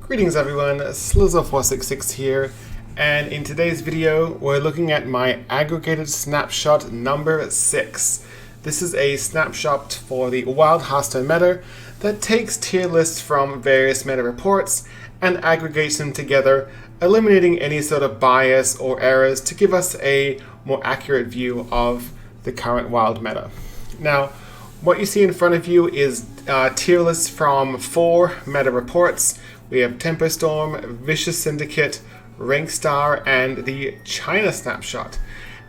Greetings everyone, Slizzle466 here, and in today's video we're looking at my aggregated snapshot number 6. This is a snapshot for the wild Hearthstone meta that takes tier lists from various meta reports and aggregates them together, eliminating any sort of bias or errors to give us a more accurate view of the current wild meta. Now, what you see in front of you is tier lists from 4 meta reports. We have Temperstorm, Vicious Syndicate, Rankstar, and the China Snapshot.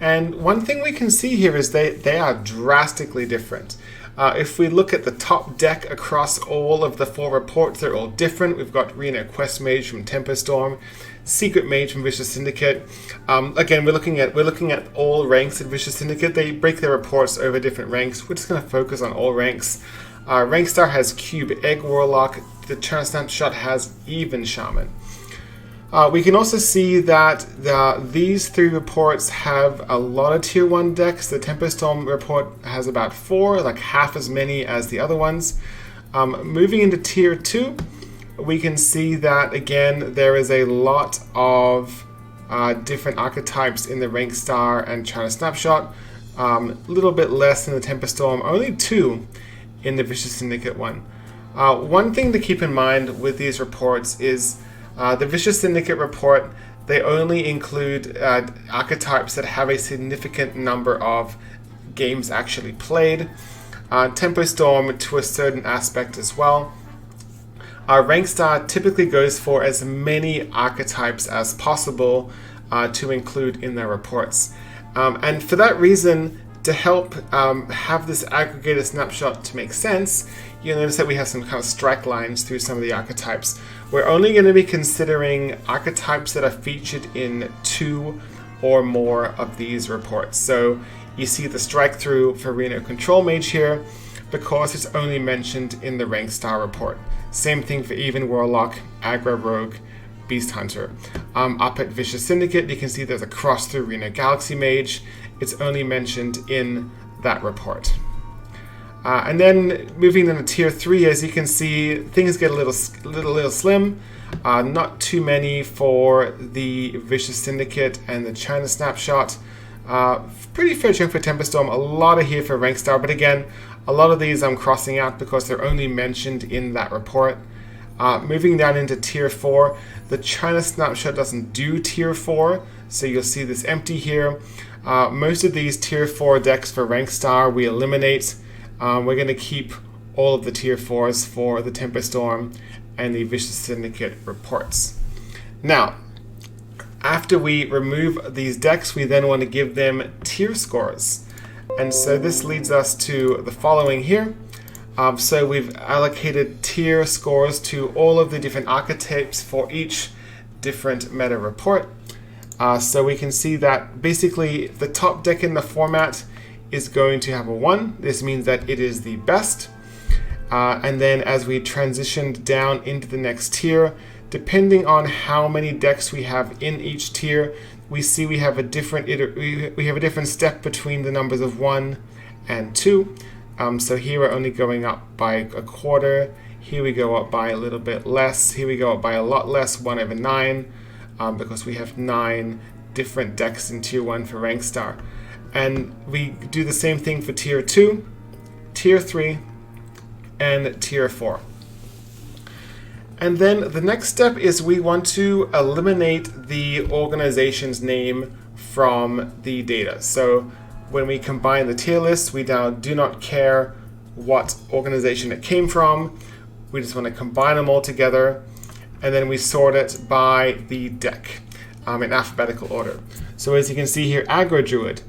And one thing we can see here is they are drastically different. If we look at the top deck across all of the 4 reports, they're all different. We've got Reno Quest Mage from Temperstorm, Secret Mage from Vicious Syndicate. Again, we're looking at all ranks at Vicious Syndicate. They break their reports over different ranks. We're just going to focus on all ranks. Rankstar has Cube Egg Warlock. The China Snapshot has even Shaman. We can also see that these 3 reports have a lot of tier 1 decks. The Temperstorm report has about 4, like half as many as the other ones. Moving into tier 2, we can see that again there is a lot of different archetypes in the Rankstar and China Snapshot. A little bit less in the Temperstorm, only 2 in the Vicious Syndicate one. One thing to keep in mind with these reports is the Vicious Syndicate report, they only include archetypes that have a significant number of games actually played. Temperstorm to a certain aspect as well. Rankstar typically goes for as many archetypes as possible to include in their reports. And for that reason, to help have this aggregated snapshot to make sense, you'll notice that we have some kind of strike lines through some of the archetypes. We're only going to be considering archetypes that are featured in 2 or more of these reports. So you see the strike through for Reno Control Mage here because it's only mentioned in the Rankstar report. Same thing for Even Warlock, Aggro Rogue, Beast Hunter. Up at Vicious Syndicate, you can see there's a cross through Reno Galaxy Mage. It's only mentioned in that report. And then moving into tier 3, as you can see, things get a little slim. Not too many for the Vicious Syndicate and the China Snapshot. Pretty fair chunk for Temperstorm, a lot of here for Rankstar, but again, a lot of these I'm crossing out because they're only mentioned in that report. Moving down into tier 4, the China Snapshot doesn't do tier 4, so you'll see this empty here. Most of these tier 4 decks for Rankstar we eliminate. We're going to keep all of the tier 4s for the Temperstorm and the Vicious Syndicate reports. Now, after we remove these decks, we then want to give them tier scores. And so this leads us to the following here. So we've allocated tier scores to all of the different archetypes for each different meta report. So we can see that basically the top deck in the format is going to have a 1. This means that it is the best. And then as we transitioned down into the next tier, depending on how many decks we have in each tier, we see we have a different step between the numbers of 1 and 2. So here we're only going up by a quarter. Here we go up by a little bit less. Here we go up by a lot less, 1/9, because we have 9 different decks in tier 1 for Rankstar. And we do the same thing for tier 2, tier 3, and tier 4. And then the next step is we want to eliminate the organization's name from the data. So when we combine the tier lists, we now do not care what organization it came from. We just want to combine them all together, and then we sort it by the deck in alphabetical order. So as you can see here, Aggro Druid.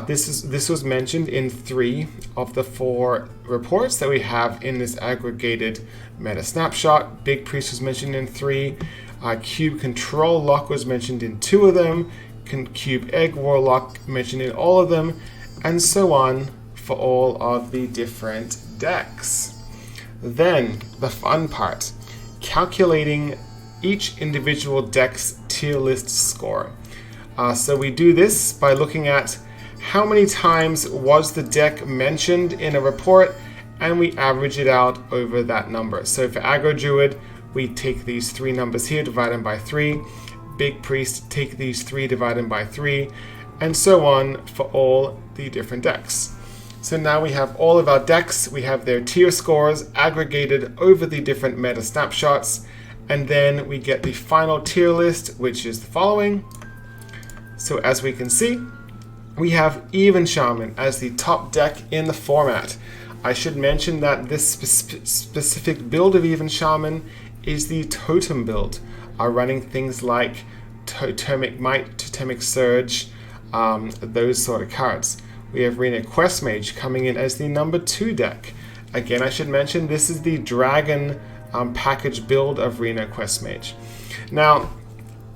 This was mentioned in 3 of the 4 reports that we have in this aggregated meta snapshot. Big Priest was mentioned in 3. Cube Control Lock was mentioned in 2 of them. Cube Egg Warlock mentioned in all of them, and so on for all of the different decks. Then the fun part, calculating each individual deck's tier list score. So we do this by looking at how many times was the deck mentioned in a report, and we average it out over that number. So for Aggro Druid, we take these 3 numbers here, divide them by 3. Big Priest, take these 3, divide them by 3, and so on for all the different decks. So now we have all of our decks, we have their tier scores aggregated over the different meta snapshots, and then we get the final tier list, which is the following. So as we can see, we have Even Shaman as the top deck in the format. I should mention that this specific build of Even Shaman is the Totem build, running things like Totemic Might, Totemic Surge, those sort of cards. We have Reno Mage coming in as the number 2 deck. Again, I should mention this is the Dragon package build of Reno Mage. Now,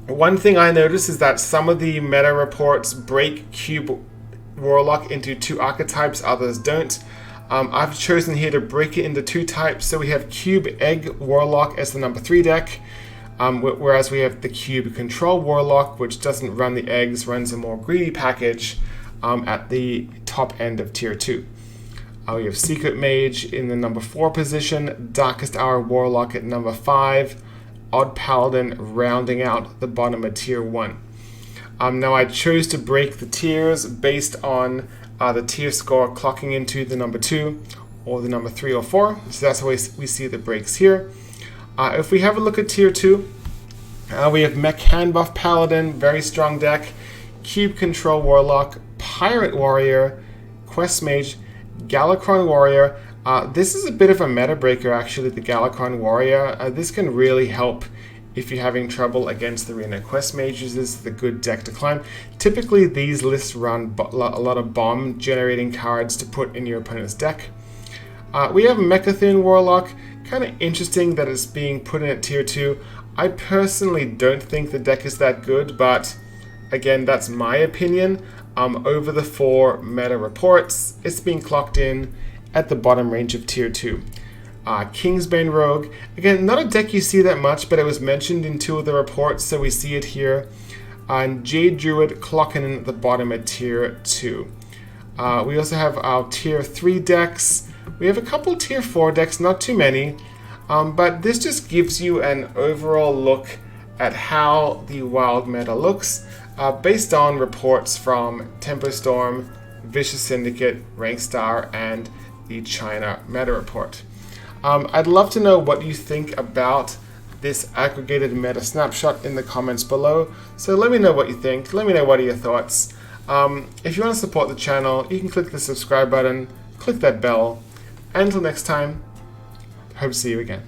one thing I noticed is that some of the meta reports break Cube Warlock into 2 archetypes, others don't. I've chosen here to break it into 2 types. So we have Cube Egg Warlock as the number 3 deck, whereas we have the Cube Control Warlock, which doesn't run the eggs, runs a more greedy package at the top end of tier 2. We have Secret Mage in the number 4 position, Darkest Hour Warlock at number 5, Odd Paladin rounding out the bottom of tier 1. Now I chose to break the tiers based on the tier score clocking into the number 2 or the number 3 or 4. So that's how we see the breaks here. If we have a look at tier 2, we have Mech Handbuff Paladin, very strong deck, Cube Control Warlock, Pirate Warrior, Quest Mage, Galakron Warrior. This is a bit of a meta breaker actually, the Galakron Warrior. This can really help if you're having trouble against the Reno Quest Mages. This is the good deck to climb. Typically these lists run a lot of bomb generating cards to put in your opponent's deck. We have Mechathune Warlock, kind of interesting that it's being put in at tier 2. I personally don't think the deck is that good, but again, that's my opinion. Over the 4 meta reports, it's being clocked in at the bottom range of tier 2. Kingsbane Rogue, again, not a deck you see that much, but it was mentioned in 2 of the reports, so we see it here. And Jade Druid clocking in at the bottom at tier 2. We also have our tier 3 decks. We have a couple tier 4 decks, not too many, but this just gives you an overall look at how the wild meta looks based on reports from Tempo Storm, Vicious Syndicate, Rankstar, and the China Meta Report. I'd love to know what you think about this aggregated meta snapshot in the comments below. So let me know what you think. Let me know what are your thoughts. If you want to support the channel, you can click the subscribe button, click that bell. And until next time, hope to see you again.